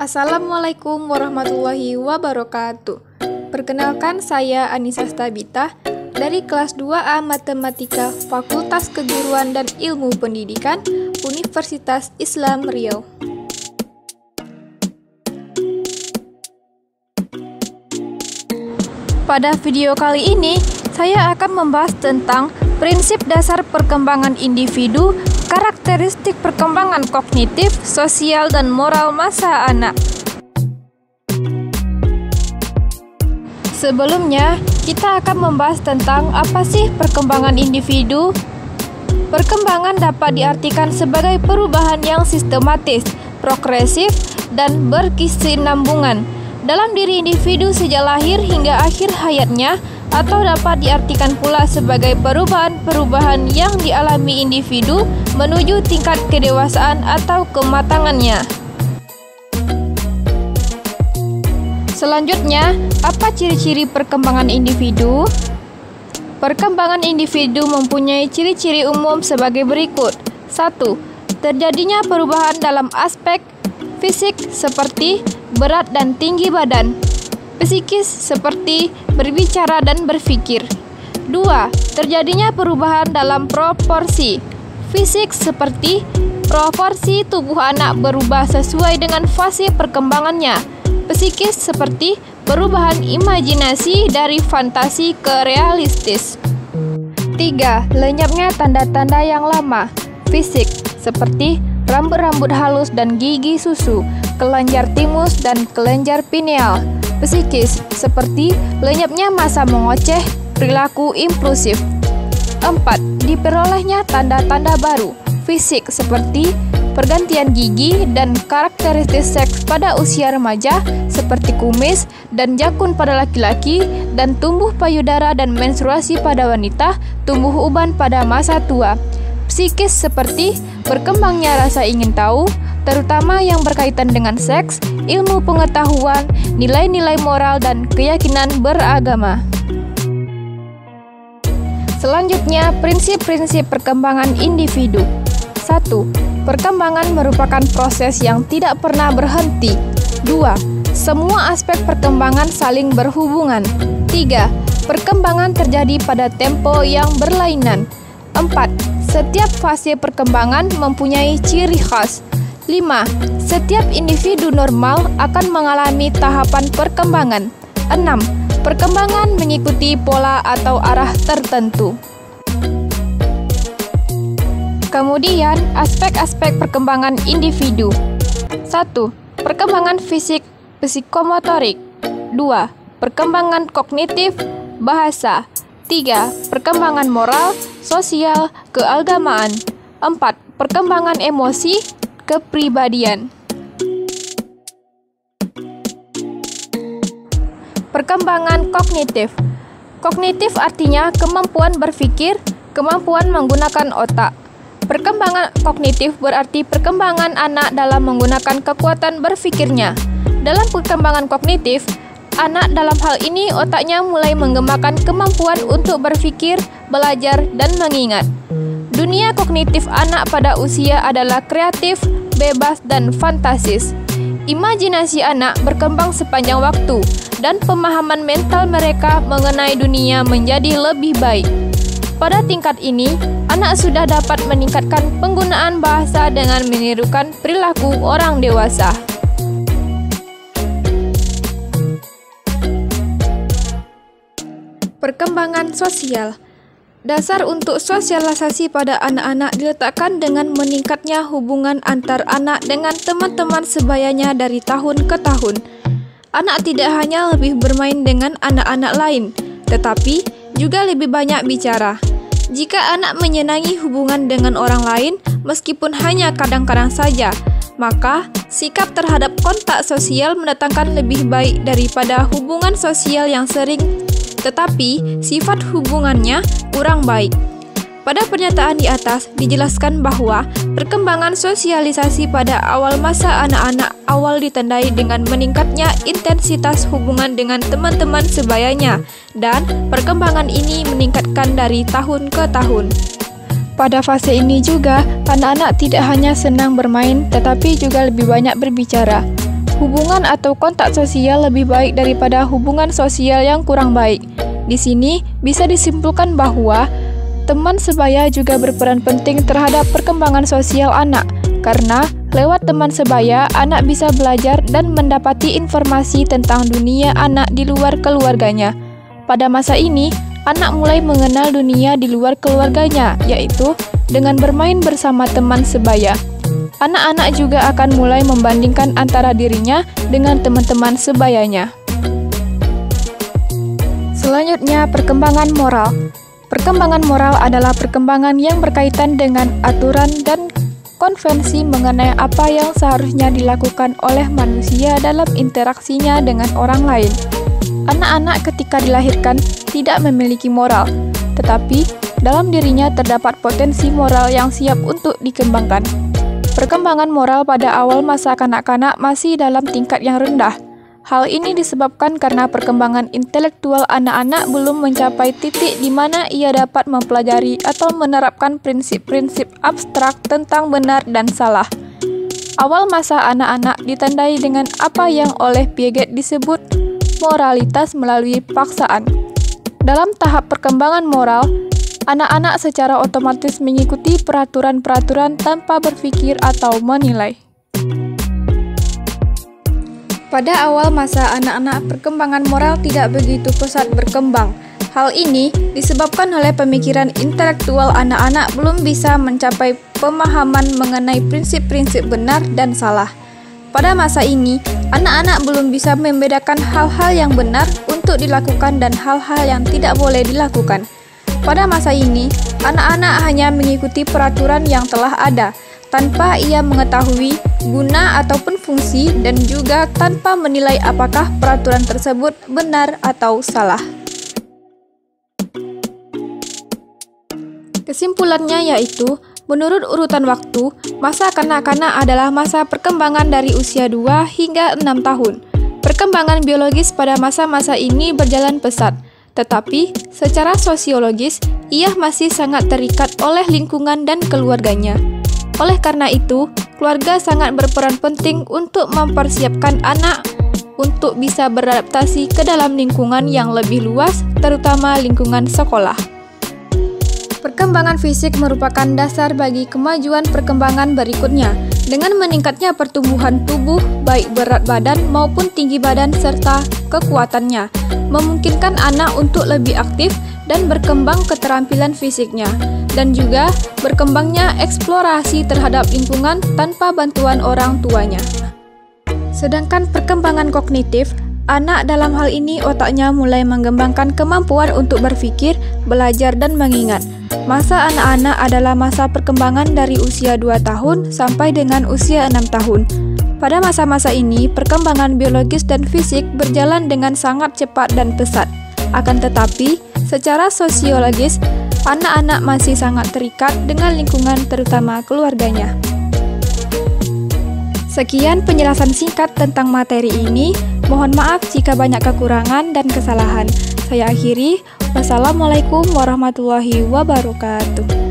Assalamualaikum warahmatullahi wabarakatuh. Perkenalkan, saya Anissa Stabita dari kelas 2A Matematika Fakultas Keguruan dan Ilmu Pendidikan Universitas Islam Riau. Pada video kali ini, saya akan membahas tentang prinsip dasar perkembangan individu, karakteristik perkembangan kognitif, sosial, dan moral masa anak. Sebelumnya, kita akan membahas tentang apa sih perkembangan individu. Perkembangan dapat diartikan sebagai perubahan yang sistematis, progresif, dan berkesinambungan dalam diri individu sejak lahir hingga akhir hayatnya, atau dapat diartikan pula sebagai perubahan-perubahan yang dialami individu menuju tingkat kedewasaan atau kematangannya. Selanjutnya, apa ciri-ciri perkembangan individu? Perkembangan individu mempunyai ciri-ciri umum sebagai berikut. 1. Terjadinya perubahan dalam aspek fisik seperti berat dan tinggi badan, psikis seperti berbicara dan berpikir. 2. Terjadinya perubahan dalam proporsi fisik seperti proporsi tubuh anak berubah sesuai dengan fase perkembangannya. Psikis seperti perubahan imajinasi dari fantasi ke realistis. 3. Lenyapnya tanda-tanda yang lama. Fisik seperti rambut-rambut halus dan gigi susu, kelenjar timus dan kelenjar pineal. Psikis seperti lenyapnya masa mengoceh, perilaku impulsif. 4. Diperolehnya tanda-tanda baru. Fisik seperti pergantian gigi dan karakteristik seks pada usia remaja seperti kumis dan jakun pada laki-laki, dan tumbuh payudara dan menstruasi pada wanita, tumbuh uban pada masa tua. Psikis seperti berkembangnya rasa ingin tahu, terutama yang berkaitan dengan seks, ilmu pengetahuan, nilai-nilai moral, dan keyakinan beragama. Selanjutnya, prinsip-prinsip perkembangan individu. 1. Perkembangan merupakan proses yang tidak pernah berhenti. 2. Semua aspek perkembangan saling berhubungan. 3. Perkembangan terjadi pada tempo yang berlainan. 4. Setiap fase perkembangan mempunyai ciri khas. 5. Setiap individu normal akan mengalami tahapan perkembangan. 6. Perkembangan mengikuti pola atau arah tertentu. Kemudian, aspek-aspek perkembangan individu. 1. Perkembangan fisik psikomotorik. 2. Perkembangan kognitif bahasa. 3. Perkembangan moral, sosial, keagamaan. 4. Perkembangan emosi, kepribadian. Perkembangan kognitif. Kognitif artinya kemampuan berpikir, kemampuan menggunakan otak. Perkembangan kognitif berarti perkembangan anak dalam menggunakan kekuatan berpikirnya. Dalam perkembangan kognitif, anak dalam hal ini otaknya mulai mengembangkan kemampuan untuk berpikir, belajar, dan mengingat. Dunia kognitif anak pada usia adalah kreatif, bebas, dan fantasis. Imajinasi anak berkembang sepanjang waktu, dan pemahaman mental mereka mengenai dunia menjadi lebih baik. Pada tingkat ini, anak sudah dapat meningkatkan penggunaan bahasa dengan menirukan perilaku orang dewasa. Perkembangan sosial. Dasar untuk sosialisasi pada anak-anak diletakkan dengan meningkatnya hubungan antar anak dengan teman-teman sebayanya dari tahun ke tahun. Anak tidak hanya lebih bermain dengan anak-anak lain, tetapi juga lebih banyak bicara. Jika anak menyenangi hubungan dengan orang lain, meskipun hanya kadang-kadang saja, maka sikap terhadap kontak sosial mendatangkan lebih baik daripada hubungan sosial yang sering tetapi sifat hubungannya kurang baik. Pada pernyataan di atas dijelaskan bahwa perkembangan sosialisasi pada awal masa anak-anak awal ditandai dengan meningkatnya intensitas hubungan dengan teman-teman sebayanya, dan perkembangan ini meningkatkan dari tahun ke tahun. Pada fase ini juga, anak-anak tidak hanya senang bermain, tetapi juga lebih banyak berbicara. Hubungan atau kontak sosial lebih baik daripada hubungan sosial yang kurang baik. Di sini bisa disimpulkan bahwa teman sebaya juga berperan penting terhadap perkembangan sosial anak, karena lewat teman sebaya, anak bisa belajar dan mendapati informasi tentang dunia anak di luar keluarganya. Pada masa ini, anak mulai mengenal dunia di luar keluarganya, yaitu dengan bermain bersama teman sebaya. Anak-anak juga akan mulai membandingkan antara dirinya dengan teman-teman sebayanya. Selanjutnya, perkembangan moral. Perkembangan moral adalah perkembangan yang berkaitan dengan aturan dan konvensi mengenai apa yang seharusnya dilakukan oleh manusia dalam interaksinya dengan orang lain. Anak-anak ketika dilahirkan tidak memiliki moral, tetapi dalam dirinya terdapat potensi moral yang siap untuk dikembangkan. Perkembangan moral pada awal masa kanak-kanak masih dalam tingkat yang rendah. Hal ini disebabkan karena perkembangan intelektual anak-anak belum mencapai titik di mana ia dapat mempelajari atau menerapkan prinsip-prinsip abstrak tentang benar dan salah. Awal masa anak-anak ditandai dengan apa yang oleh Piaget disebut moralitas melalui paksaan. Dalam tahap perkembangan moral, anak-anak secara otomatis mengikuti peraturan-peraturan tanpa berpikir atau menilai. Pada awal masa anak-anak, perkembangan moral tidak begitu pesat berkembang. Hal ini disebabkan oleh pemikiran intelektual anak-anak belum bisa mencapai pemahaman mengenai prinsip-prinsip benar dan salah. Pada masa ini, anak-anak belum bisa membedakan hal-hal yang benar untuk dilakukan dan hal-hal yang tidak boleh dilakukan. Pada masa ini, anak-anak hanya mengikuti peraturan yang telah ada, tanpa ia mengetahui guna ataupun fungsi dan juga tanpa menilai apakah peraturan tersebut benar atau salah. Kesimpulannya yaitu, menurut urutan waktu, masa kanak-kanak adalah masa perkembangan dari usia 2 hingga 6 tahun. Perkembangan biologis pada masa-masa ini berjalan pesat, tetapi secara sosiologis, ia masih sangat terikat oleh lingkungan dan keluarganya. Oleh karena itu, keluarga sangat berperan penting untuk mempersiapkan anak untuk bisa beradaptasi ke dalam lingkungan yang lebih luas, terutama lingkungan sekolah. Perkembangan fisik merupakan dasar bagi kemajuan perkembangan berikutnya. Dengan meningkatnya pertumbuhan tubuh, baik berat badan maupun tinggi badan serta kekuatannya, memungkinkan anak untuk lebih aktif dan berkembang keterampilan fisiknya, dan juga berkembangnya eksplorasi terhadap lingkungan tanpa bantuan orang tuanya. Sedangkan perkembangan kognitif, anak dalam hal ini otaknya mulai mengembangkan kemampuan untuk berpikir, belajar, dan mengingat. Masa anak-anak adalah masa perkembangan dari usia 2 tahun sampai dengan usia 6 tahun. Pada masa-masa ini, perkembangan biologis dan fisik berjalan dengan sangat cepat dan pesat. Akan tetapi, secara sosiologis, anak-anak masih sangat terikat dengan lingkungan terutama keluarganya. Sekian penjelasan singkat tentang materi ini. Mohon maaf jika banyak kekurangan dan kesalahan. Saya akhiri. Wassalamualaikum warahmatullahi wabarakatuh.